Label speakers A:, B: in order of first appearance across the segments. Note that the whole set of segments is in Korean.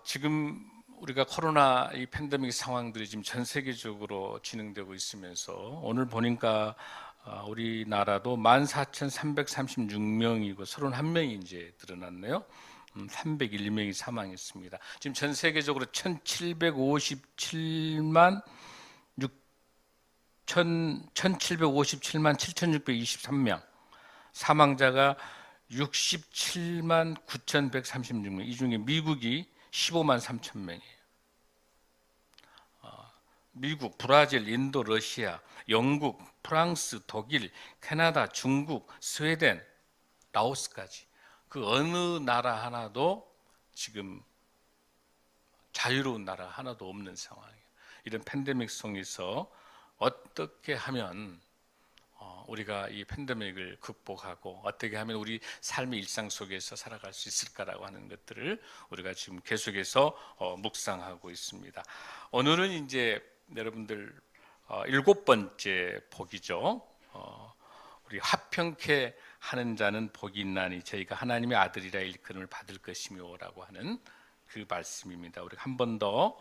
A: 지금 우리가 코로나 이 팬데믹 상황들이 지금 전 세계적으로 진행되고 있으면서 오늘 보니까 우리나라도 14,336명이고 31명이 이제 늘어났네요. 301명이 사망했습니다. 지금 전 세계적으로 1,757만 7,623명, 사망자가 67만 9,136명. 이 중에 미국이 15만 3천 명이에요. 미국, 브라질, 인도, 러시아, 영국, 프랑스, 독일, 캐나다, 중국, 스웨덴, 라오스까지 그 어느 나라 하나도 지금 자유로운 나라 하나도 없는 상황이에요. 이런 팬데믹 속에서 어떻게 하면 우리가 이 팬데믹을 극복하고 어떻게 하면 우리 삶의 일상 속에서 살아갈 수 있을까라고 하는 것들을 우리가 지금 계속해서 묵상하고 있습니다. 오늘은 이제 여러분들 7번째 복이죠. 우리 화평케 하는 자는 복이 있나니 저희가 하나님의 아들이라 일컬음을 받을 것이며라고 하는 그 말씀입니다. 우리 한 번 더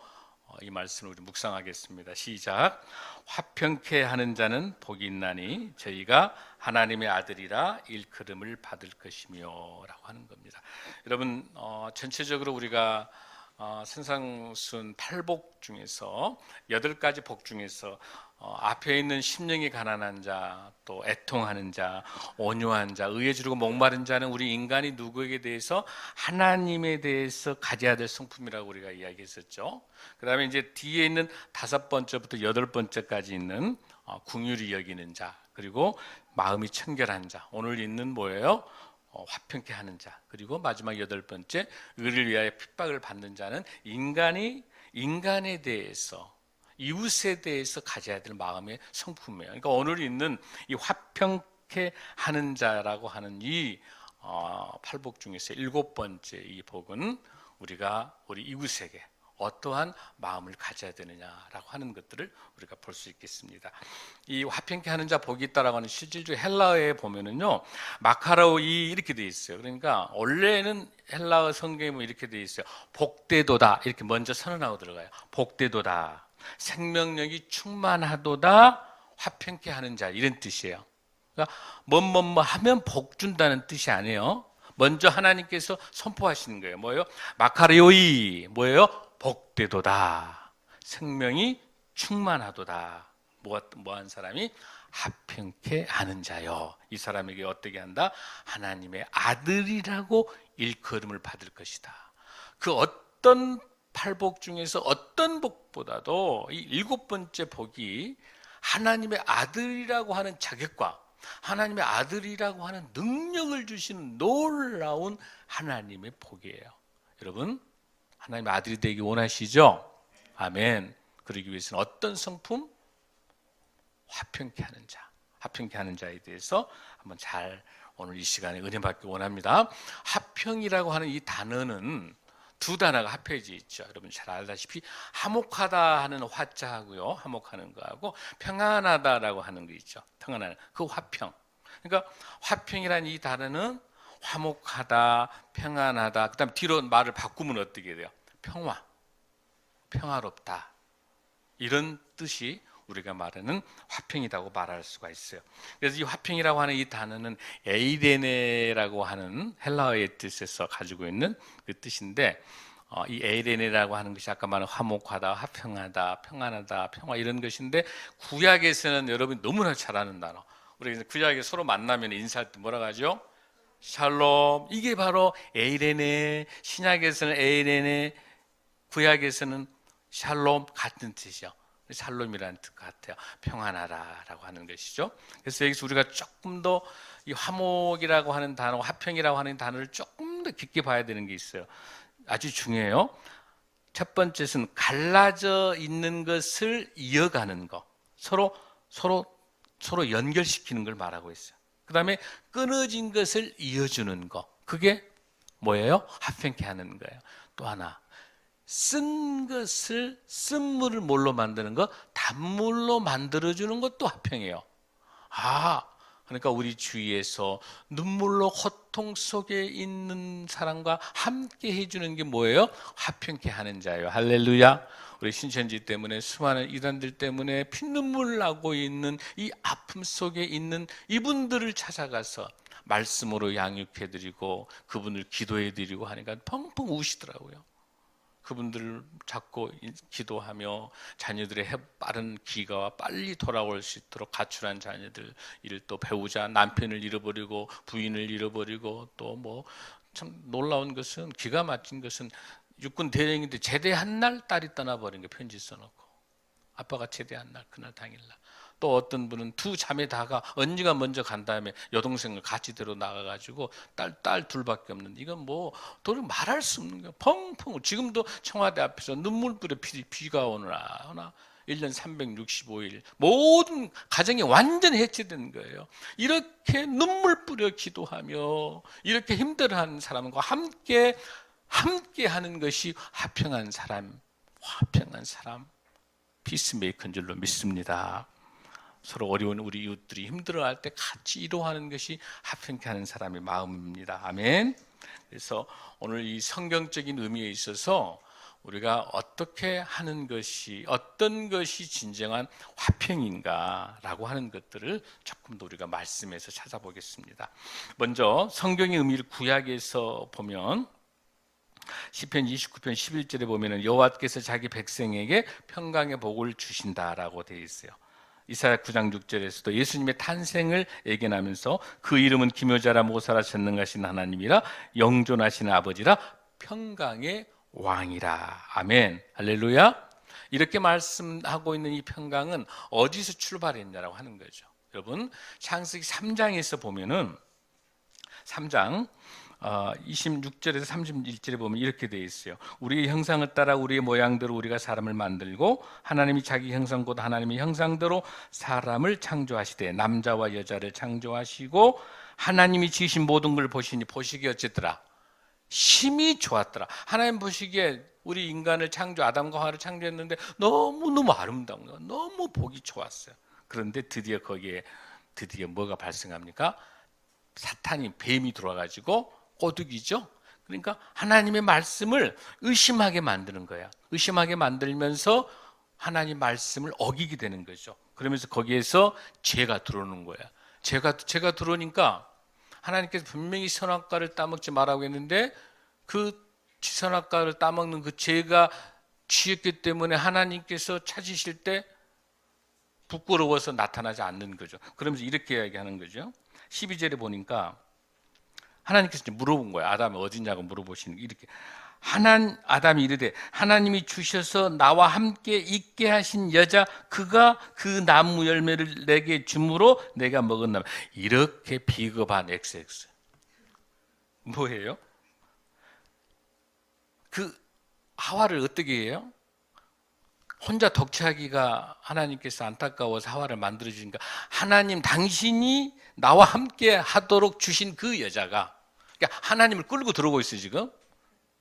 A: 이 말씀을 우리 묵상하겠습니다. 시작. 화평케 하는 자는 복이 있나니 저희가 하나님의 아들이라 일컬음을 받을 것이며라고 하는 겁니다. 여러분 전체적으로 우리가 산상순 8복 중에서 8가지 복 중에서 앞에 있는 심령이 가난한 자, 또 애통하는 자, 온유한 자, 의에 주르고 목마른 자는 우리 인간이 누구에게 대해서 하나님에 대해서 가져야 될 성품이라고 우리가 이야기했었죠. 그 다음에 이제 뒤에 있는 5번째부터 8번째까지 있는 긍휼히 여기는 자, 그리고 마음이 청결한 자, 오늘 있는 뭐예요? 화평케 하는 자, 그리고 마지막 8번째 의를 위하여 핍박을 받는 자는 인간에 대해서, 이웃에 대해서 가져야 될 마음의 성품이에요. 그러니까 오늘 있는 이 화평케 하는 자라고 하는 이 8복 중에서 7번째 이 복은 우리가 우리 이웃에게 어떠한 마음을 가져야 되느냐라고 하는 것들을 우리가 볼 수 있겠습니다. 이 화평케 하는 자 복이 있다라고 하는 실질적으로 헬라어에 보면은요, 마카로이 이렇게 돼 있어요. 그러니까 원래는 헬라어 성경에 보면 이렇게 돼 있어요. 복되도다 이렇게 먼저 선언하고 들어가요. 복되도다, 생명력이 충만하도다, 화평케 하는 자, 이런 뜻이에요. 그러니까 뭐뭐뭐 하면 복 준다는 뜻이 아니에요. 먼저 하나님께서 선포하시는 거예요. 뭐예요? 마카리오이, 뭐예요? 복되도다, 생명이 충만하도다. 뭐한 사람이 화평케 하는 자요. 이 사람에게 어떻게 한다? 하나님의 아들이라고 일컬음을 받을 것이다. 그 어떤 8복 중에서 어떤 복보다도 이 7번째 복이 하나님의 아들이라고 하는 자격과 하나님의 아들이라고 하는 능력을 주시는 놀라운 하나님의 복이에요. 여러분, 하나님의 아들이 되기 원하시죠? 아멘. 그러기 위해서는 어떤 성품? 화평케 하는 자. 화평케 하는 자에 대해서 한번 잘 오늘 이 시간에 은혜 받기 원합니다. 화평이라고 하는 이 단어는 두 단어가 합해져 있죠. 여러분 잘 알다시피 화목하다 하는 화자하고요, 화목하는 거하고 평안하다라고 하는 거 있죠. 평안한 그 화평. 그러니까 화평이라는 이 단어는 화목하다, 평안하다. 그다음 뒤로 말을 바꾸면 어떻게 돼요? 평화, 평화롭다. 이런 뜻이 우리가 말하는 화평이라고 말할 수가 있어요. 그래서 이 화평이라고 하는 이 단어는 에이레네라고 하는 헬라어의 뜻에서 가지고 있는 그 뜻인데, 이 에이레네라고 하는 것이 아까 말한 화목하다, 화평하다, 평안하다, 평화 이런 것인데, 구약에서는 여러분이 너무나 잘 아는 단어. 우리 구약에 서로 만나면 인사할 때 뭐라고 하죠? 샬롬. 이게 바로 에이레네. 신약에서는 에이레네, 구약에서는 샬롬 같은 뜻이요. 샬롬이라는 뜻 같아요. 평안하라라고 하는 것이죠. 그래서 여기서 우리가 조금 더 이 화목이라고 하는 단어, 화평이라고 하는 단어를 조금 더 깊게 봐야 되는 게 있어요. 아주 중요해요. 첫 번째는 갈라져 있는 것을 이어가는 거, 서로 연결시키는 걸 말하고 있어요. 그 다음에 끊어진 것을 이어주는 거, 그게 뭐예요? 화평케 하는 거예요. 또 하나, 쓴 것을, 쓴물을 뭘로 만드는 거? 단물로 만들어주는 것도 화평이에요. 그러니까 우리 주위에서 눈물로 고통 속에 있는 사람과 함께 해주는 게 뭐예요? 화평케 하는 자예요. 할렐루야. 우리 신천지 때문에 수많은 이단들 때문에 피눈물 나고 있는 이 아픔 속에 있는 이분들을 찾아가서 말씀으로 양육해드리고 그분을 기도해드리고 하니까 펑펑 우시더라고요. 그분들을 잡고 기도하며 자녀들의 빠른 귀가와 빨리 돌아올 수 있도록 가출한 자녀들 이를 또 배우자, 남편을 잃어버리고 부인을 잃어버리고 또 뭐 참 놀라운 것은, 기가 막힌 것은 육군 대령인데 제대한 날 딸이 떠나버린 거 편지 써놓고, 아빠가 제대한 날 그날 당일날. 또 어떤 분은 두 자매 다가 언니가 먼저 간 다음에 여동생을 같이 데려 나가가지고 딸 둘밖에 없는데, 이건 뭐 도저히 말할 수 없는 거예요. 펑펑. 지금도 청와대 앞에서 눈물 뿌려 비가 오나 1년 365일 모든 가정이 완전히 해체된 거예요. 이렇게 눈물 뿌려 기도하며 이렇게 힘들어하는 사람과 함께 하는 것이 화평한 사람, 피스메이커인 줄로 믿습니다. 서로 어려운 우리 이웃들이 힘들어할 때 같이 위로하는 것이 화평케 하는 사람의 마음입니다. 아멘. 그래서 오늘 이 성경적인 의미에 있어서 우리가 어떻게 하는 것이, 어떤 것이 진정한 화평인가라고 하는 것들을 조금 더 우리가 말씀에서 찾아보겠습니다. 먼저 성경의 의미를 구약에서 보면 시편 29편 11절에 보면은 여호와께서 자기 백성에게 평강의 복을 주신다라고 되어 있어요. 이사야 9장 6절에서도 예수님의 탄생을 예견하면서 그 이름은 기묘자라 모사라 전능하신 하나님이라 영존하신 아버지라 평강의 왕이라. 아멘. 할렐루야. 이렇게 말씀하고 있는 이 평강은 어디서 출발했냐라고 하는 거죠. 여러분, 창세기 3장에서 보면은 3장 26절에서 31절에 보면 이렇게 되어 있어요. 우리의 형상을 따라 우리의 모양대로 우리가 사람을 만들고 하나님이 자기 형상 곧 하나님의 형상대로 사람을 창조하시되 남자와 여자를 창조하시고 하나님이 지으신 모든 걸 보시니 보시기에 어쨌더라? 심히 좋았더라. 하나님 보시기에 우리 인간을 아담과 하와를 창조했는데 너무너무 아름다운 거예요. 너무 보기 좋았어요. 그런데 드디어 뭐가 발생합니까? 사탄이, 뱀이 들어와가지고 꼬드기죠. 그러니까 하나님의 말씀을 의심하게 만드는 거야. 의심하게 만들면서 하나님 말씀을 어기게 되는 거죠. 그러면서 거기에서 죄가 들어오는 거야. 죄가 들어오니까 하나님께서 분명히 선악과를 따먹지 말라고 했는데 그 선악과를 따먹는 그 죄가 지었기 때문에 하나님께서 찾으실 때 부끄러워서 나타나지 않는 거죠. 그러면서 이렇게 이야기하는 거죠. 12절에 보니까 하나님께서 물어본 거예요. 아담이 어디냐고 물어보시는 게 이렇게. 아담이 이르되 하나님이 주셔서 나와 함께 있게 하신 여자 그가 그 나무 열매를 내게 주므로 내가 먹었나봐. 이렇게 비겁한 XX. 뭐예요? 그 하와를 어떻게 해요? 혼자 덕취하기가 하나님께서 안타까워서 하와를 만들어주니까 하나님 당신이 나와 함께 하도록 주신 그 여자가, 그러니까 하나님을 끌고 들어오고 있어요 지금.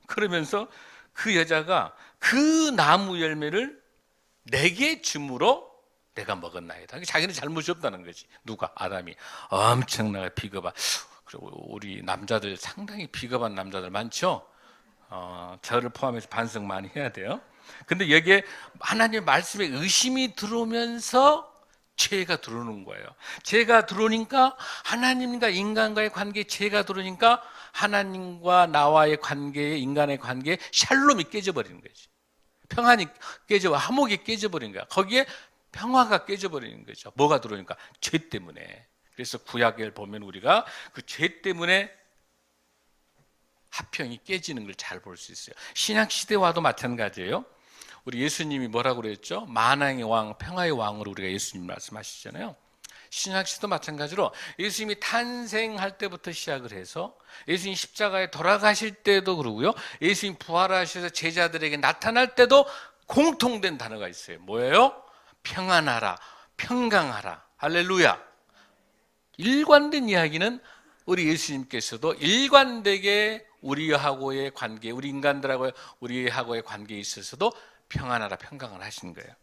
A: 그러면서 그 여자가 그 나무 열매를 내게 줌으로 내가 먹었나이다. 자기는 잘못이 없다는 거지. 누가? 아담이. 엄청나게 비겁한. 그리고 우리 남자들 상당히 비겁한 남자들 많죠. 저를 포함해서 반성 많이 해야 돼요. 근데 여기에 하나님의 말씀에 의심이 들어오면서 죄가 들어오는 거예요. 죄가 들어오니까 하나님과 인간과의 관계에 죄가 들어오니까 하나님과 나와의 관계에, 인간의 관계에 샬롬이 깨져버리는 거지. 평안이 화목이 깨져버린 거야. 거기에 평화가 깨져버리는 거죠. 뭐가 들어오니까? 죄 때문에. 그래서 구약을 보면 우리가 그 죄 때문에 화평이 깨지는 걸 잘 볼 수 있어요. 신약 시대와도 마찬가지예요. 우리 예수님이 뭐라고 그랬죠? 만왕의 왕, 평화의 왕으로 우리가 예수님 말씀하시잖아요. 신약 시대도 마찬가지로 예수님이 탄생할 때부터 시작을 해서 예수님 십자가에 돌아가실 때도 그러고요. 예수님 부활하셔서 제자들에게 나타날 때도 공통된 단어가 있어요. 뭐예요? 평안하라, 평강하라. 할렐루야. 일관된 이야기는 우리 예수님께서도 일관되게 우리하고의 관계, 우리 인간들하고의 관계에 있어서도 평안하라, 평강을 하신 거예요.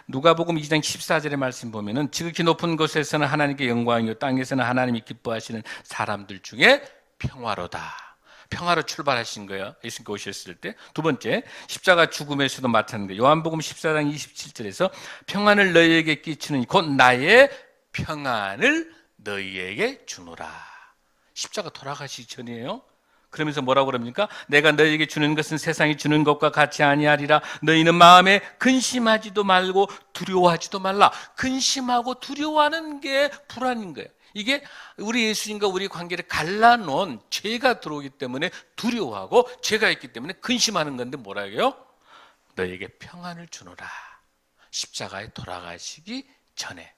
A: 누가복음 2장 14절의 말씀 보면은 지극히 높은 곳에서는 하나님께 영광이요 땅에서는 하나님이 기뻐하시는 사람들 중에 평화로다. 평화로 출발하신 거예요. 예수님께 오셨을 때. 두 번째, 십자가 죽음에서도 마찬가지입니다. 요한복음 14장 27절에서 평안을 너희에게 끼치는 곧 나의 평안을 너희에게 주노라. 십자가 돌아가시기 전이에요. 그러면서 뭐라고 그럽니까? 내가 너희에게 주는 것은 세상이 주는 것과 같이 아니하리라. 너희는 마음에 근심하지도 말고 두려워하지도 말라. 근심하고 두려워하는 게 불안인 거예요. 이게 우리 예수님과 우리 관계를 갈라놓은 죄가 들어오기 때문에 두려워하고 죄가 있기 때문에 근심하는 건데 뭐라 해요? 너에게 평안을 주노라. 십자가에 돌아가시기 전에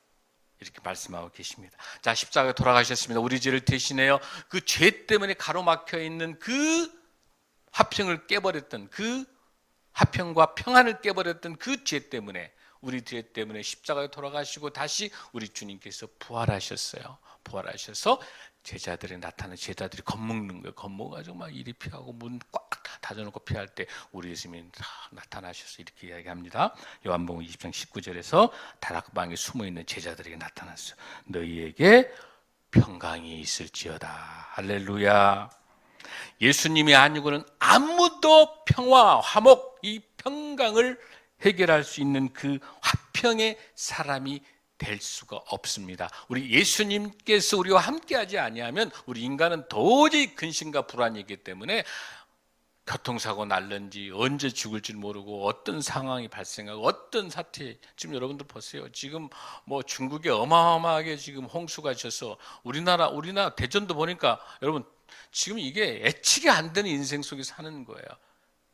A: 이렇게 말씀하고 계십니다. 자, 십자가에 돌아가셨습니다. 우리 죄를 대신해요. 그 죄 때문에 가로막혀 있는 그 화평을 깨버렸던 그 화평과 평안을 깨버렸던 그 죄 때문에 우리 죄 때문에 십자가에 돌아가시고 다시 우리 주님께서 부활하셨어요. 부활하셔서 제자들이 나타나는 제자들이 겁먹는 거예요. 겁먹어가지고 막 이리 피하고 문 꽉 닫아놓고 피할 때 우리 예수님이 나타나셔서 이렇게 이야기합니다. 요한복음 20장 19절에서 다락방에 숨어있는 제자들에게 나타났어요. 너희에게 평강이 있을지어다. 할렐루야. 예수님이 아니고는 아무도 평화, 화목, 이 평강을 해결할 수 있는 그 화평의 사람이 될 수가 없습니다. 우리 예수님께서 우리와 함께하지 아니하면 우리 인간은 도저히 근심과 불안이기 때문에 교통사고 날는지 언제 죽을지 모르고 어떤 상황이 발생하고 어떤 사태, 지금 여러분들 보세요. 지금 뭐 중국에 어마어마하게 지금 홍수가 져서 우리나라 대전도 보니까 여러분 지금 이게 예측이 안 되는 인생 속에 사는 거예요.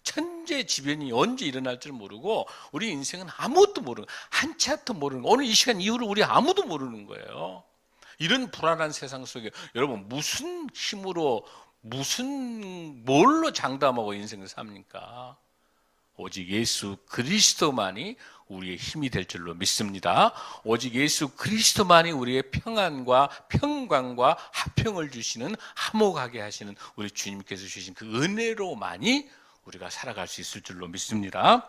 A: 천재지변이 언제 일어날 줄 모르고 우리 인생은 아무것도 모르는, 한치 앞도 모르는, 오늘 이 시간 이후를 우리 아무도 모르는 거예요. 이런 불안한 세상 속에 여러분 무슨 힘으로 뭘로 장담하고 인생을 삽니까? 오직 예수 그리스도만이 우리의 힘이 될 줄로 믿습니다. 오직 예수 그리스도만이 우리의 평안과 평강과 화평을 주시는, 화목하게 하시는 우리 주님께서 주신 그 은혜로만이 우리가 살아갈 수 있을 줄로 믿습니다.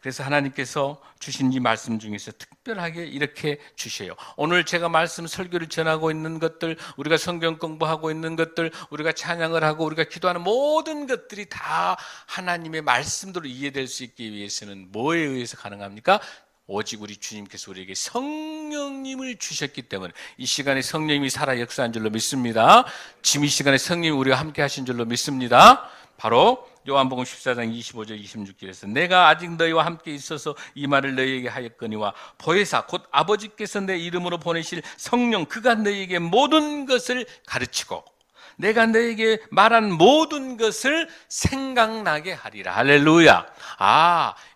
A: 그래서 하나님께서 주신 이 말씀 중에서 특별하게 이렇게 주셔요. 오늘 제가 말씀 설교를 전하고 있는 것들, 우리가 성경 공부하고 있는 것들, 우리가 찬양을 하고 우리가 기도하는 모든 것들이 다 하나님의 말씀대로 이해될 수 있기 위해서는 뭐에 의해서 가능합니까? 오직 우리 주님께서 우리에게 성령님을 주셨기 때문에 이 시간에 성령님이 살아 역사한 줄로 믿습니다. 지금 이 시간에 성령님이 우리와 함께 하신 줄로 믿습니다. 바로 요한복음 14장 25절 26절에서 내가 아직 너희와 함께 있어서 이 말을 너희에게 하였거니와 보혜사 곧 아버지께서 내 이름으로 보내실 성령 그가 너희에게 모든 것을 가르치고 내가 너에게 말한 모든 것을 생각나게 하리라. 할렐루야.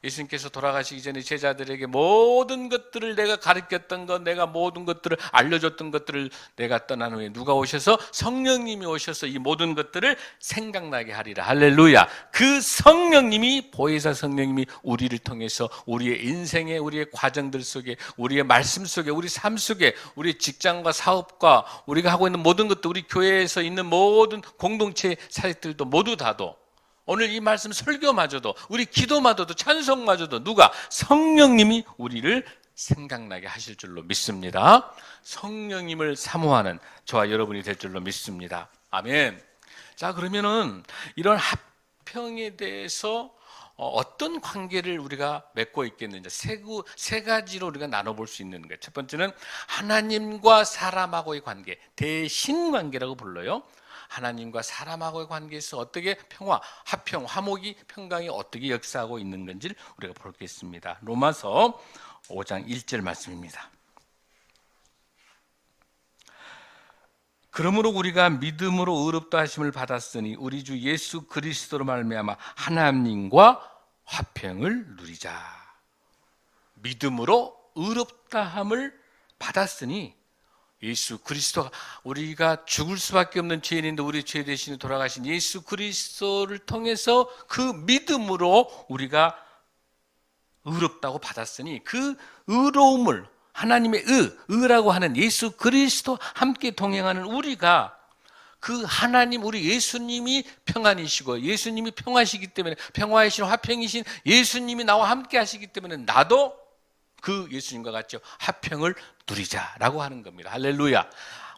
A: 예수님께서 돌아가시기 전에 제자들에게 모든 것들을 내가 가르쳤던 것, 내가 모든 것들을 알려줬던 것들을 내가 떠난 후에 누가 오셔서 성령님이 오셔서 이 모든 것들을 생각나게 하리라. 할렐루야. 그 성령님이, 보혜사 성령님이 우리를 통해서 우리의 인생에, 우리의 과정들 속에, 우리의 말씀 속에, 우리 삶 속에, 우리 직장과 사업과 우리가 하고 있는 모든 것도, 우리 교회에서 있는 모든 공동체 사역들도 모두 다도, 오늘 이 말씀 설교마저도, 우리 기도마저도, 찬송마저도 누가? 성령님이 우리를 생각나게 하실 줄로 믿습니다. 성령님을 사모하는 저와 여러분이 될 줄로 믿습니다. 아멘. 자, 그러면은 이런 합평에 대해서 어떤 관계를 우리가 맺고 있겠는지 세 가지로 우리가 나눠볼 수 있는 거예요. 첫 번째는 하나님과 사람하고의 관계, 대신관계라고 불러요. 하나님과 사람하고의 관계에서 어떻게 평화, 화평, 화목이, 평강이 어떻게 역사하고 있는 건지를 우리가 보겠습니다. 로마서 5장 1절 말씀입니다. 그러므로 우리가 믿음으로 의롭다 하심을 받았으니 우리 주 예수 그리스도로 말미암아 하나님과 화평을 누리자. 믿음으로 의롭다함을 받았으니 예수 그리스도가, 우리가 죽을 수밖에 없는 죄인인데 우리 죄 대신에 돌아가신 예수 그리스도를 통해서 그 믿음으로 우리가 의롭다고 받았으니 그 의로움을, 하나님의 의라고 하는 예수 그리스도 함께 동행하는 우리가, 그 하나님, 우리 예수님이 평안이시고 예수님이 평화시기 때문에, 평화이신 화평이신 예수님이 나와 함께 하시기 때문에 나도 그 예수님과 같이 화평을 누리자라고 하는 겁니다. 할렐루야.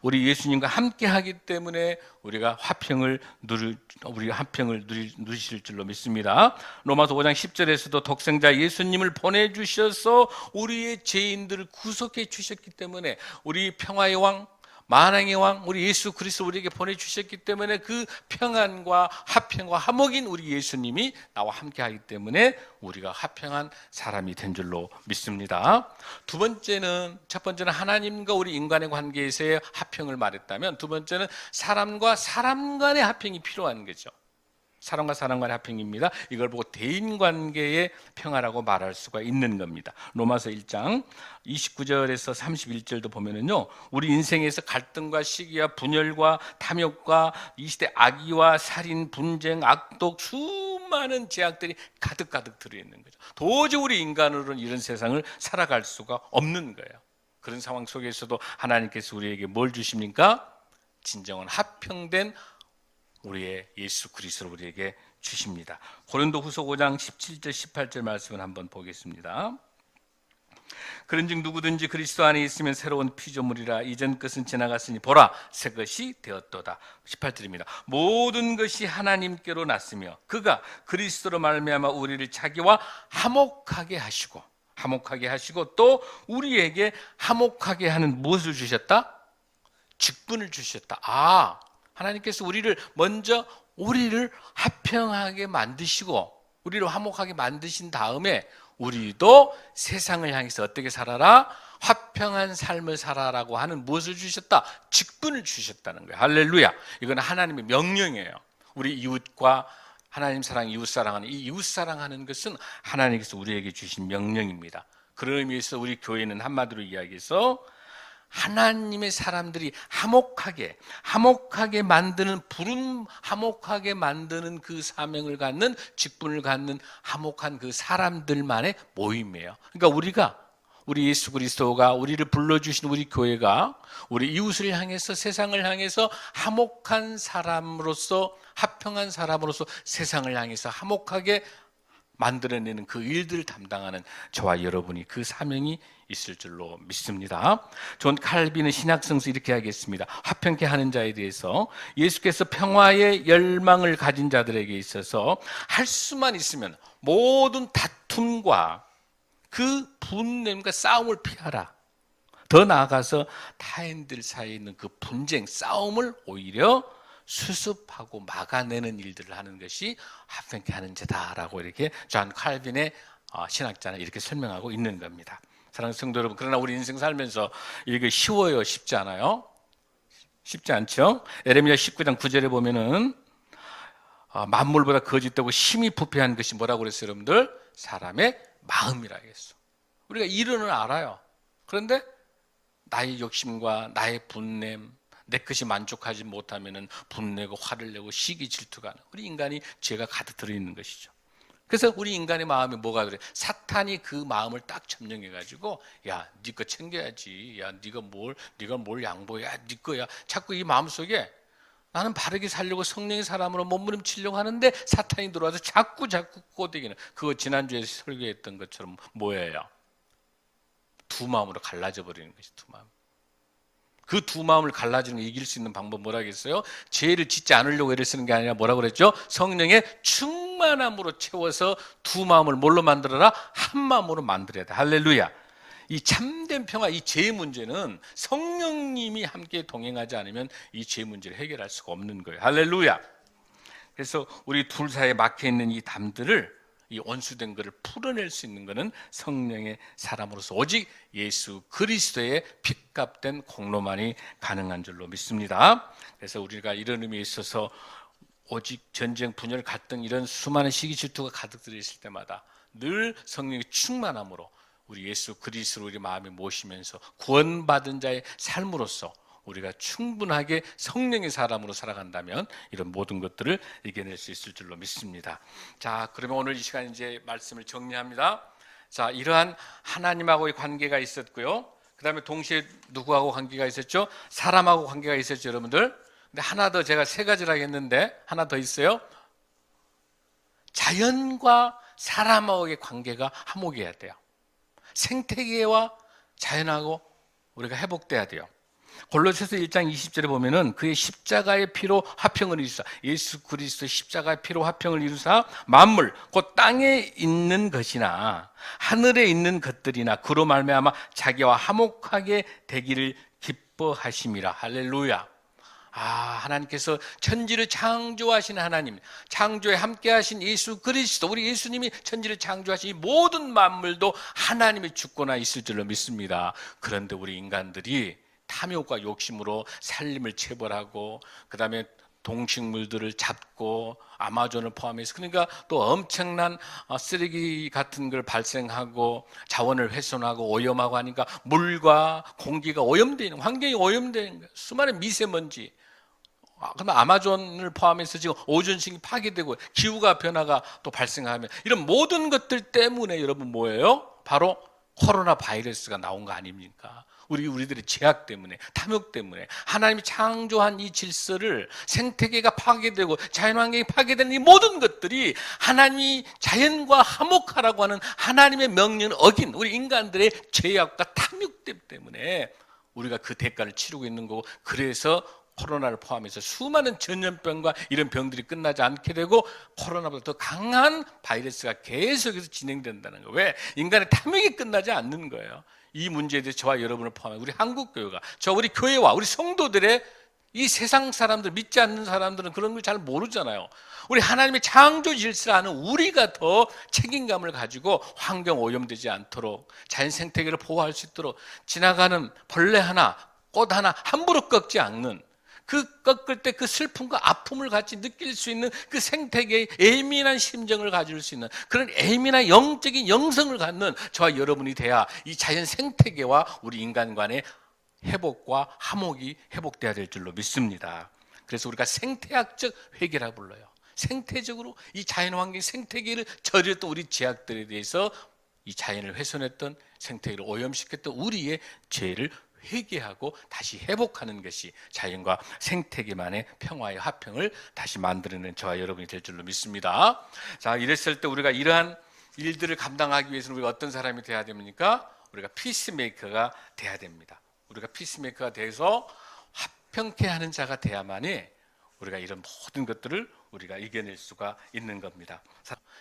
A: 우리 예수님과 함께 하기 때문에 우리가 화평을 누리실 줄로 믿습니다. 로마서 5장 10절에서도 독생자 예수님을 보내주셔서 우리의 죄인들을 구속해 주셨기 때문에 우리 평화의 왕, 만왕의 왕 우리 예수 그리스도 우리에게 보내주셨기 때문에 그 평안과 화평과 화목인 우리 예수님이 나와 함께 하기 때문에 우리가 화평한 사람이 된 줄로 믿습니다. 첫 번째는 하나님과 우리 인간의 관계에서의 화평을 말했다면, 두 번째는 사람과 사람 간의 화평이 필요한 거죠. 사람과 사람 간의 화평입니다. 이걸 보고 대인관계의 평화라고 말할 수가 있는 겁니다. 로마서 1장 29절에서 31절도 보면은요, 우리 인생에서 갈등과 시기와 분열과 탐욕과 이 시대 악의와 살인, 분쟁, 악독 수많은 제약들이 가득가득 들어있는 거죠. 도저히 우리 인간으로는 이런 세상을 살아갈 수가 없는 거예요. 그런 상황 속에서도 하나님께서 우리에게 뭘 주십니까? 진정한 화평된 우리의 예수 그리스도를 우리에게 주십니다. 고린도후서 5장 17절 18절 말씀을 한번 보겠습니다. 그런즉 누구든지 그리스도 안에 있으면 새로운 피조물이라, 이전 것은 지나갔으니 보라 새 것이 되었도다. 18절입니다. 모든 것이 하나님께로 났으며 그가 그리스도로 말미암아 우리를 자기와 화목하게 하시고 또 우리에게 화목하게 하는 무엇을 주셨다? 직분을 주셨다. 하나님께서 우리를 화평하게 만드시고 우리를 화목하게 만드신 다음에 우리도 세상을 향해서 어떻게 살아라? 화평한 삶을 살아라고 하는 무엇을 주셨다? 직분을 주셨다는 거예요. 할렐루야. 이건 하나님의 명령이에요. 우리 이웃과 하나님 사랑, 이웃 사랑하는 이 이웃 사랑하는 것은 하나님께서 우리에게 주신 명령입니다. 그런 의미에서 우리 교회는 한마디로 이야기해서 하나님의 사람들이 화목하게 만드는 화목하게 만드는 그 사명을 갖는 직분을 갖는 화목한 그 사람들만의 모임이에요. 그러니까 우리 예수 그리스도가 우리를 불러주신 우리 교회가 우리 이웃을 향해서 세상을 향해서 화목한 사람으로서 화평한 사람으로서 세상을 향해서 화목하게 만들어내는 그 일들을 담당하는 저와 여러분이 그 사명이 있을 줄로 믿습니다. 존 칼빈의 신약성서 이렇게 하겠습니다. 화평케 하는 자에 대해서 예수께서 평화의 열망을 가진 자들에게 있어서 할 수만 있으면 모든 다툼과 그 분냄과 싸움을 피하라. 더 나아가서 타인들 사이에 있는 그 분쟁, 싸움을 오히려 수습하고 막아내는 일들을 하는 것이 화평케 하는 자다라고 이렇게 존 칼빈의 신학자는 이렇게 설명하고 있는 겁니다. 사랑하는 성도 여러분, 그러나 우리 인생 살면서 이게 쉬워요? 쉽지 않아요? 쉽지 않죠? 에레미야 19장 9절에 보면은 만물보다 거짓되고 심히 부패한 것이 뭐라고 그랬어요, 여러분들? 사람의 마음이라 했어. 우리가 이론은 알아요. 그런데 나의 욕심과 나의 분냄, 내 것이 만족하지 못하면은 분내고 화를 내고 시기 질투가 하는, 우리 인간이 죄가 가득 들어있는 것이죠. 그래서 우리 인간의 마음이 뭐가 그래? 사탄이 그 마음을 딱 점령해 가지고, 야, 네 거 챙겨야지. 야, 네가 뭘 양보해? 야, 네 거야. 자꾸 이 마음속에 나는 바르게 살려고 성령의 사람으로 몸부림치려고 하는데 사탄이 들어와서 자꾸 꼬대기는, 그거 지난주에 설교했던 것처럼 뭐예요? 두 마음으로 갈라져 버리는 것이 두 마음. 그 두 마음을 갈라지는 걸 이길 수 있는 방법 뭐라겠어요? 죄를 짓지 않으려고 애를 쓰는 게 아니라 뭐라고 그랬죠? 성령의 충만함으로 채워서 두 마음을 뭘로 만들어라? 한 마음으로 만들어야 돼. 할렐루야. 이 참된 평화, 이 죄 문제는 성령님이 함께 동행하지 않으면 이 죄 문제를 해결할 수가 없는 거예요. 할렐루야. 그래서 우리 둘 사이에 막혀있는 이 담들을, 이 원수된 것을 풀어낼 수 있는 것은 성령의 사람으로서 오직 예수 그리스도의 핏값된 공로만이 가능한 줄로 믿습니다. 그래서 우리가 이런 의미에 있어서 오직 전쟁, 분열, 갈등 이런 수많은 시기 질투가 가득 들어있을 때마다 늘 성령의 충만함으로 우리 예수 그리스도를 우리 마음에 모시면서 구원받은 자의 삶으로서 우리가 충분하게 성령의 사람으로 살아간다면 이런 모든 것들을 이겨낼 수 있을 줄로 믿습니다. 자, 그러면 오늘 이 시간 이제 말씀을 정리합니다. 자, 이러한 하나님하고의 관계가 있었고요. 그 다음에 동시에 누구하고 관계가 있었죠? 사람하고 관계가 있었죠, 여러분들. 근데 하나 더, 제가 세 가지라고 했는데 하나 더 있어요. 자연과 사람하고의 관계가 화목해야 돼요. 생태계와 자연하고 우리가 회복돼야 돼요. 골로새서 1장 20절에 보면은 그의 십자가의 피로 화평을 이루사, 예수 그리스도의 십자가의 피로 화평을 이루사 만물 곧 땅에 있는 것이나 하늘에 있는 것들이나 그로 말미암아 자기와 화목하게 되기를 기뻐하심이라. 할렐루야. 하나님께서 천지를 창조하신 하나님, 창조에 함께하신 예수 그리스도, 우리 예수님이 천지를 창조하신 이 모든 만물도 하나님의 주권하에 있을 줄로 믿습니다. 그런데 우리 인간들이 탐욕과 욕심으로 산림을 채벌하고 그 다음에 동식물들을 잡고 아마존을 포함해서, 그러니까 또 엄청난 쓰레기 같은 걸 발생하고 자원을 훼손하고 오염하고 하니까 물과 공기가 오염되는, 환경이 오염되는 거예요. 수많은 미세먼지. 그러면 아마존을 포함해서 지금 오존층이 파괴되고 기후가 변화가 또 발생하면 이런 모든 것들 때문에 여러분 뭐예요? 바로 코로나 바이러스가 나온 거 아닙니까? 우리들의 죄악 때문에, 탐욕 때문에 하나님이 창조한 이 질서를, 생태계가 파괴되고 자연환경이 파괴되는 이 모든 것들이 하나님이 자연과 화목하라고 하는 하나님의 명령을 어긴 우리 인간들의 죄악과 탐욕 때문에 우리가 그 대가를 치르고 있는 거고, 그래서 코로나를 포함해서 수많은 전염병과 이런 병들이 끝나지 않게 되고 코로나보다 더 강한 바이러스가 계속해서 진행된다는 거예요. 왜? 인간의 탐욕이 끝나지 않는 거예요. 이 문제에 대해서 저와 여러분을 포함해 우리 한국교회가, 우리 교회와 우리 성도들의, 이 세상 사람들, 믿지 않는 사람들은 그런 걸 잘 모르잖아요. 우리 하나님의 창조 질서를 아는 우리가 더 책임감을 가지고 환경 오염되지 않도록, 자연 생태계를 보호할 수 있도록, 지나가는 벌레 하나, 꽃 하나 함부로 꺾지 않는, 그 꺾을 때 그 슬픔과 아픔을 같이 느낄 수 있는 그 생태계의 예민한 심정을 가질 수 있는 그런 예민한 영적인 영성을 갖는 저와 여러분이 돼야 이 자연 생태계와 우리 인간 간의 회복과 화목이 회복돼야 될 줄로 믿습니다. 그래서 우리가 생태학적 회개라 불러요. 생태적으로 이 자연환경 생태계를 저질렀던 우리 죄악들에 대해서 이 자연을 훼손했던, 생태계를 오염시켰던 우리의 죄를 회개하고 다시 회복하는 것이 자연과 생태계만의 평화의 화평을 다시 만들어내는 저와 여러분이 될 줄로 믿습니다. 자, 이랬을 때 우리가 이러한 일들을 감당하기 위해서는 우리가 어떤 사람이 돼야 됩니까? 우리가 피스메이커가 돼야 됩니다. 우리가 피스메이커가 돼서 화평케 하는 자가 돼야만이 우리가 이런 모든 것들을 우리가 이겨낼 수가 있는 겁니다.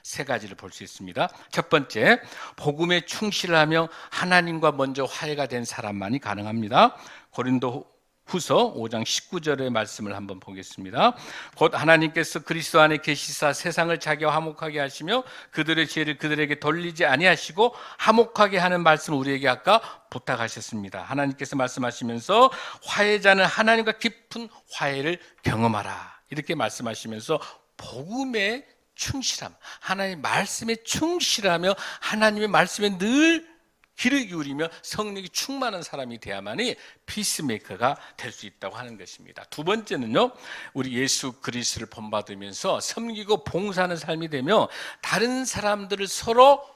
A: 세 가지를 볼 수 있습니다. 첫 번째, 복음에 충실하며 하나님과 먼저 화해가 된 사람만이 가능합니다. 고린도 후서 5장 19절의 말씀을 한번 보겠습니다. 곧 하나님께서 그리스도 안에 계시사 세상을 자기와 화목하게 하시며 그들의 죄를 그들에게 돌리지 아니하시고 화목하게 하는 말씀을 우리에게 아까 부탁하셨습니다. 하나님께서 말씀하시면서 화해자는 하나님과 깊은 화해를 경험하라, 이렇게 말씀하시면서 복음에 충실함, 하나님의 말씀에 충실하며 하나님의 말씀에 늘 귀를 기울이며 성령이 충만한 사람이 돼야만이 피스메이커가 될 수 있다고 하는 것입니다. 두 번째는요, 우리 예수 그리스도를 본받으면서 섬기고 봉사하는 삶이 되며 다른 사람들을 서로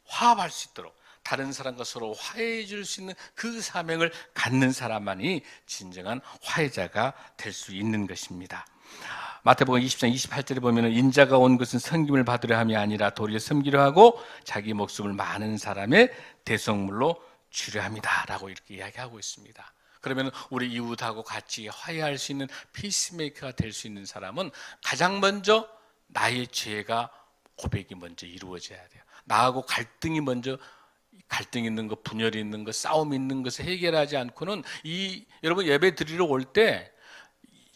A: 화합할 수 있도록, 다른 사람과 서로 화해해 줄 수 있는 그 사명을 갖는 사람만이 진정한 화해자가 될 수 있는 것입니다. 마태복음 20장 28절에 보면 인자가 온 것은 섬김을 받으려 함이 아니라 도리어 섬기려 하고 자기 목숨을 많은 사람의 대속물로 주려 함이다 라고 이렇게 이야기하고 있습니다. 그러면 우리 이웃하고 같이 화해할 수 있는 피스메이커가 될 수 있는 사람은 가장 먼저 나의 죄가 고백이 먼저 이루어져야 돼요. 나하고 갈등이 먼저, 갈등 있는 것, 분열이 있는 것, 싸움 있는 것을 해결하지 않고는 여러분 예배 드리러 올 때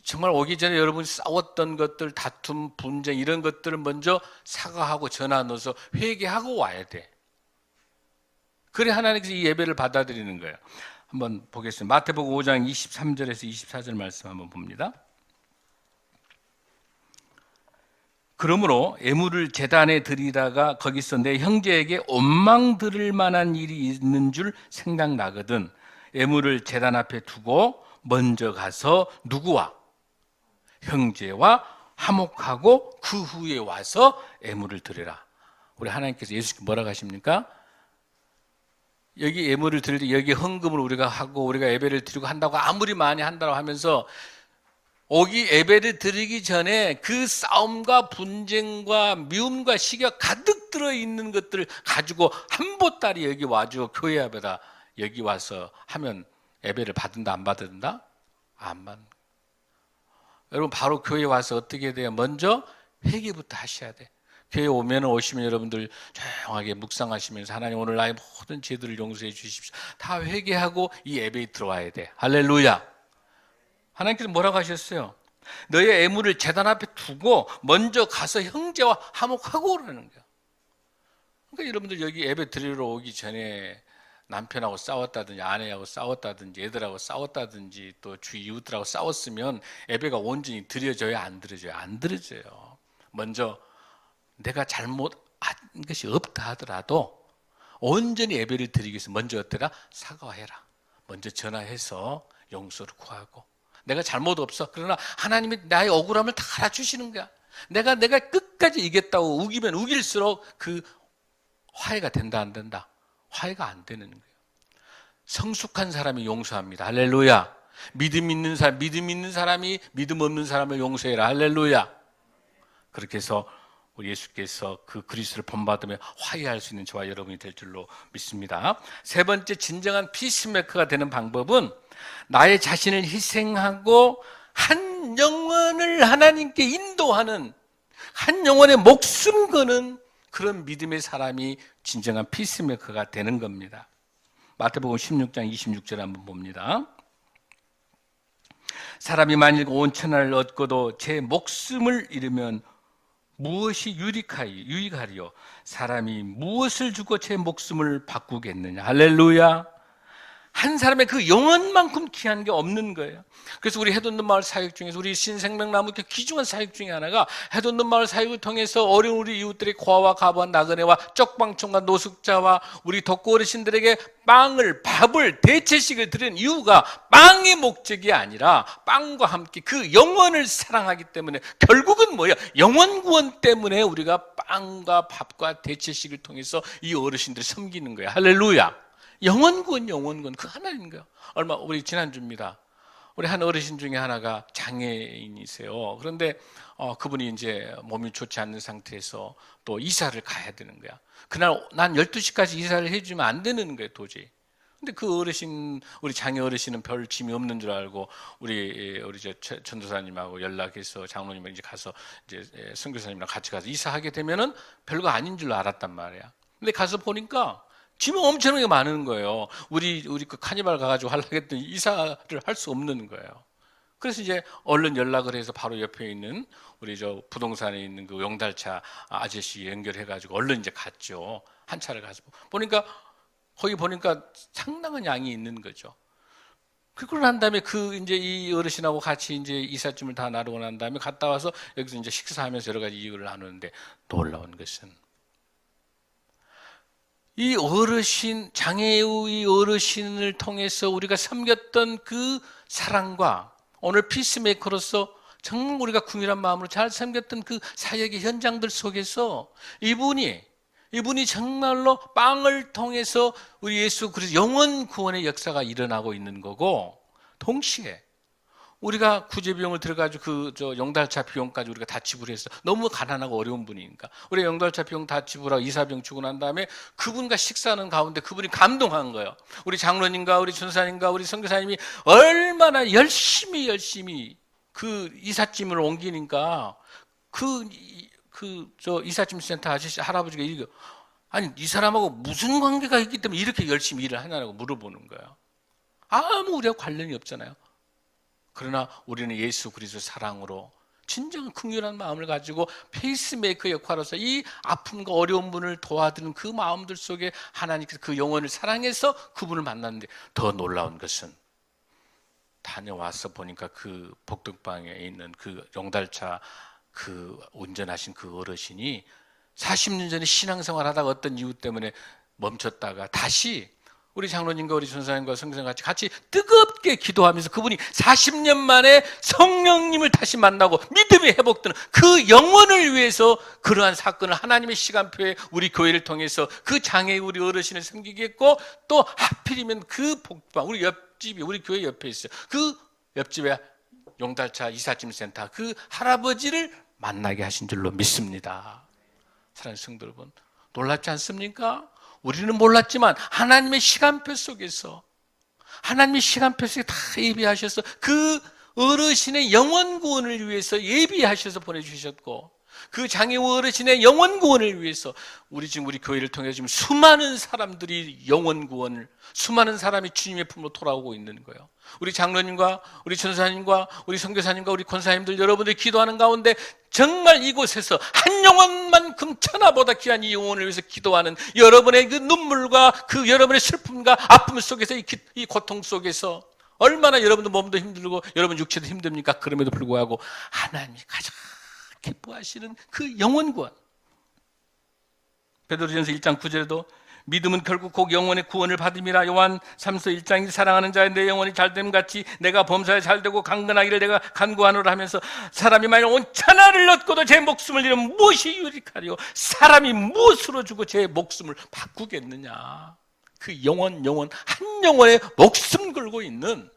A: 정말 오기 전에 여러분이 싸웠던 것들, 다툼, 분쟁 이런 것들을 먼저 사과하고 전화 넣어서 회개하고 와야 돼. 그래 하나님께서 이 예배를 받아들이는 거예요. 한번 보겠습니다. 마태복음 5장 23절에서 24절 말씀 한번 봅니다. 그러므로 예물을 제단에 드리다가 거기서 내 형제에게 원망 들을 만한 일이 있는 줄 생각나거든 예물을 제단 앞에 두고 먼저 가서 누구와? 형제와 화목하고 그 후에 와서 예물을 드려라. 우리 하나님께서 예수님께 뭐라고 하십니까? 여기 예물을 드릴 때 여기 헌금을 우리가 하고 우리가 예배를 드리고 한다고 아무리 많이 한다고 하면서 오기 예배를 드리기 전에 그 싸움과 분쟁과 미움과 시기가 가득 들어있는 것들을 가지고 한 보따리 여기 와주고 교회 앞에다 여기 와서 하면 예배를 받는다 안 받는다? 안 받는다. 여러분 바로 교회 와서 어떻게 돼요? 먼저 회개부터 하셔야 돼. 교회 오시면 여러분들 조용하게 묵상하시면서 하나님 오늘 나의 모든 죄들을 용서해 주십시오. 다 회개하고 이 예배에 들어와야 돼. 할렐루야. 하나님께서 뭐라고 하셨어요? 너의 애물을 제단 앞에 두고 먼저 가서 형제와 화목하고 오라는 거야. 그러니까 여러분들 여기 예배 드리러 오기 전에 남편하고 싸웠다든지 아내하고 싸웠다든지 애들하고 싸웠다든지 또 주위 이웃들하고 싸웠으면 예배가 온전히 드려져요? 안 드려져요? 안 드려져요. 먼저 내가 잘못한 것이 없다 하더라도 온전히 예배를 드리기 위해서 먼저 어때라? 사과해라. 먼저 전화해서 용서를 구하고 내가 잘못 없어. 그러나 하나님이 나의 억울함을 다 알아주시는 거야. 내가 끝까지 이겼다고 우기면 우길수록 그 화해가 된다 안 된다? 화해가 안 되는 거예요. 성숙한 사람이 용서합니다. 할렐루야. 믿음 있는 사람이 믿음 없는 사람을 용서해라. 할렐루야. 그렇게 해서 우리 예수께서 그 그리스도를 본받으며 화해할 수 있는 저와 여러분이 될 줄로 믿습니다. 세 번째 진정한 피스메이커가 되는 방법은 나의 자신을 희생하고 한 영혼을 하나님께 인도하는 한 영혼의 목숨 거는 그런 믿음의 사람이 진정한 피스메이커가 되는 겁니다. 마태복음 16장 26절 한번 봅니다. 사람이 만일 온 천하를 얻고도 제 목숨을 잃으면 무엇이 유익하리요? 사람이 무엇을 주고 제 목숨을 바꾸겠느냐? 할렐루야. 한 사람의 그 영혼만큼 귀한 게 없는 거예요. 그래서 우리 해돋는 마을 사역 중에서 우리 신생명나무 이렇게 귀중한 사역 중에 하나가 해돋는 마을 사역을 통해서 어려운 우리 이웃들의 고아와 가부한 나그네와 쪽방촌과 노숙자와 우리 덕고 어르신들에게 밥을 대체식을 드리는 이유가 빵의 목적이 아니라 빵과 함께 그 영혼을 사랑하기 때문에 결국은 뭐예요? 영혼 구원 때문에 우리가 빵과 밥과 대체식을 통해서 이 어르신들을 섬기는 거예요. 할렐루야. 영원군 그 하나인 거예요. 우리 지난주입니다. 우리 한 어르신 중에 하나가 장애인이세요. 그런데 그분이 이제 몸이 좋지 않는 상태에서 또 이사를 가야 되는 거야. 그날 난 12시까지 이사를 해주면 안 되는 거예요, 도저히. 근데 그 어르신, 우리 장애 어르신은 별 짐이 없는 줄 알고 우리 전도사님하고 연락해서 장로님하고 이제 가서 이제 선교사님이랑 같이 가서 이사하게 되면은 별거 아닌 줄 알았단 말이야. 근데 가서 보니까 짐이 엄청나게 많은 거예요. 우리 그 카니발 가가지고 하려고 했더니 이사를 할 수 없는 거예요. 그래서 이제 얼른 연락을 해서 바로 옆에 있는 우리 부동산에 있는 그 용달차 아저씨 연결해가지고 얼른 이제 갔죠. 한 차를 가서 보니까 거기 보니까 상당한 양이 있는 거죠. 그러고 난 다음에 이제 이 어르신하고 같이 이제 이삿짐을 다 나르고 난 다음에 갔다 와서 여기서 이제 식사하면서 여러 가지 이유를 나누는데 놀라운 것은 이 어르신, 장애의 어르신을 통해서 우리가 섬겼던 그 사랑과 오늘 피스메이커로서 정말 우리가 궁일한 마음으로 잘 섬겼던 그 사역의 현장들 속에서 이분이 정말로 빵을 통해서 우리 예수 그리스도 영원 구원의 역사가 일어나고 있는 거고, 동시에 우리가 구제 비용을 들어가지고 용달차 비용까지 우리가 다 지불해서 너무 가난하고 어려운 분이니까 우리 용달차 비용 다 지불하고 이사 비용 주고 난 다음에 그분과 식사하는 가운데 그분이 감동한 거예요. 우리 장로님과 우리 전사님과 우리 선교사님이 얼마나 열심히 그 이삿짐을 옮기니까 이삿짐 센터 아저씨 할아버지가 이거 아니 이 사람하고 무슨 관계가 있기 때문에 이렇게 열심히 일을 하냐고 물어보는 거예요. 아무 우리하고 관련이 없잖아요. 그러나 우리는 예수 그리스도 사랑으로 진정한 긍휼한 마음을 가지고 페이스메이커 역할로서 이 아픔과 어려운 분을 도와드리는 그 마음들 속에 하나님께서 그 영혼을 사랑해서 그분을 만났는데, 더 놀라운 것은 다녀와서 보니까 그 복덕방에 있는 그 용달차 그 운전하신 그 어르신이 40년 전에 신앙생활 하다가 어떤 이유 때문에 멈췄다가 다시 우리 장로님과 우리 전사님과 성교사님 같이 뜨겁게 기도하면서 그분이 40년 만에 성령님을 다시 만나고 믿음이 회복되는 그 영혼을 위해서 그러한 사건을 하나님의 시간표에 우리 교회를 통해서 그 장애의 우리 어르신을 섬기겠고, 또 하필이면 그 복방 우리 옆집이 우리 교회 옆에 있어요. 그 옆집에 용달차 이삿짐센터 그 할아버지를 만나게 하신 줄로 믿습니다. 사랑하는 성도 여러분, 놀랍지 않습니까? 우리는 몰랐지만 하나님의 시간표 속에서 다 예비하셔서 그 어르신의 영원 구원을 위해서 예비하셔서 보내주셨고, 그 장애우 어르신의 영원 구원을 위해서 우리 교회를 통해 지금 수많은 사람들이 영원 구원을, 수많은 사람이 주님의 품으로 돌아오고 있는 거예요. 우리 장로님과 우리 전사님과 우리 선교사님과 우리 권사님들 여러분들이 기도하는 가운데 정말 이곳에서 한 영혼만큼 천하보다 귀한 이 영혼을 위해서 기도하는 여러분의 그 눈물과 그 여러분의 슬픔과 아픔 속에서 이 고통 속에서 얼마나 여러분도 몸도 힘들고 여러분 육체도 힘듭니까? 그럼에도 불구하고 하나님이 가장 기뻐하시는 그 영원 구원. 베드로전서 1장 9절에도 믿음은 결국 곧 영혼의 구원을 받음이라. 요한 3서 1장이 사랑하는 자의 내 영혼이 잘됨 같이 내가 범사에 잘되고 강건하기를 내가 간구하노라 하면서, 사람이 만약 온 천하를 얻고도 제 목숨을 잃으면 무엇이 유익하리요? 사람이 무엇으로 주고 제 목숨을 바꾸겠느냐? 그 영혼 한 영혼의 목숨 걸고 있는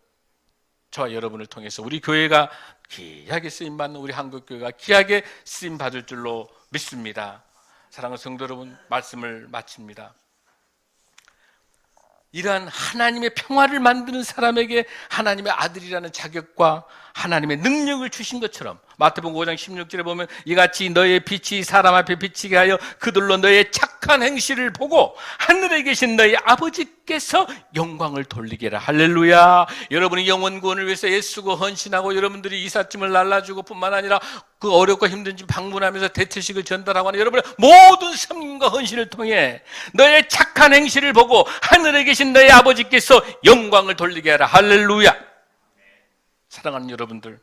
A: 저와 여러분을 통해서 우리 교회가 귀하게 쓰임받는, 우리 한국교회가 귀하게 쓰임받을 줄로 믿습니다. 사랑하는 성도 여러분, 말씀을 마칩니다. 이러한 하나님의 평화를 만드는 사람에게 하나님의 아들이라는 자격과 하나님의 능력을 주신 것처럼 마태복음 5장 16절에 보면 이같이 너의 빛이 사람 앞에 비치게 하여 그들로 너의 착한 행실을 보고 하늘에 계신 너희 아버지께서 영광을 돌리게 하라. 할렐루야. 여러분이 영원 구원을 위해서 애쓰고 헌신하고 여러분들이 이삿짐을 날라주고 뿐만 아니라 그 어렵고 힘든 집 방문하면서 대체식을 전달하고 하는 여러분의 모든 섬김과 헌신을 통해 너의 착한 행실을 보고 하늘에 계신 너희 아버지께서 영광을 돌리게 하라. 할렐루야. 사랑하는 여러분들,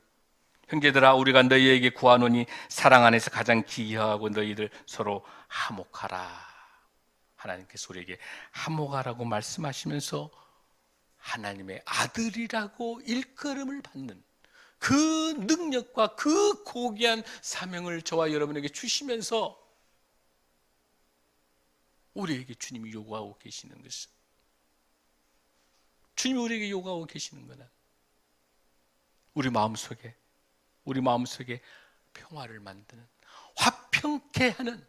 A: 형제들아, 우리가 너희에게 구하노니 사랑 안에서 가장 기이하고 너희들 서로 화목하라. 하나님께서 우리에게 화목하라고 말씀하시면서 하나님의 아들이라고 일컬음을 받는 그 능력과 그 고귀한 사명을 저와 여러분에게 주시면서 우리에게 주님이 요구하고 계시는 것은, 주님이 우리에게 요구하고 계시는 것은 우리 마음속에 평화를 만드는, 화평케 하는,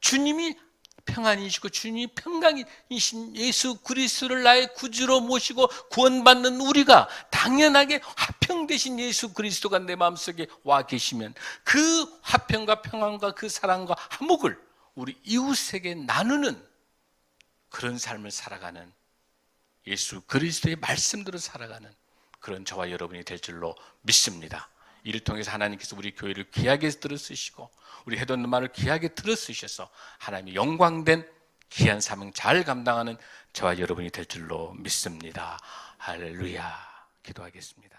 A: 주님이 평안이시고 주님이 평강이신 예수 그리스도를 나의 구주로 모시고 구원받는 우리가 당연하게 화평 되신 예수 그리스도가 내 마음속에 와 계시면 그 화평과 평안과 그 사랑과 화목을 우리 이웃에게 나누는 그런 삶을 살아가는, 예수 그리스도의 말씀대로 살아가는 그런 저와 여러분이 될 줄로 믿습니다. 이를 통해서 하나님께서 우리 교회를 귀하게 들어쓰시고 우리 해돋는 말을 귀하게 들어쓰셔서 하나님의 영광된 귀한 사명 잘 감당하는 저와 여러분이 될 줄로 믿습니다. 할렐루야. 기도하겠습니다.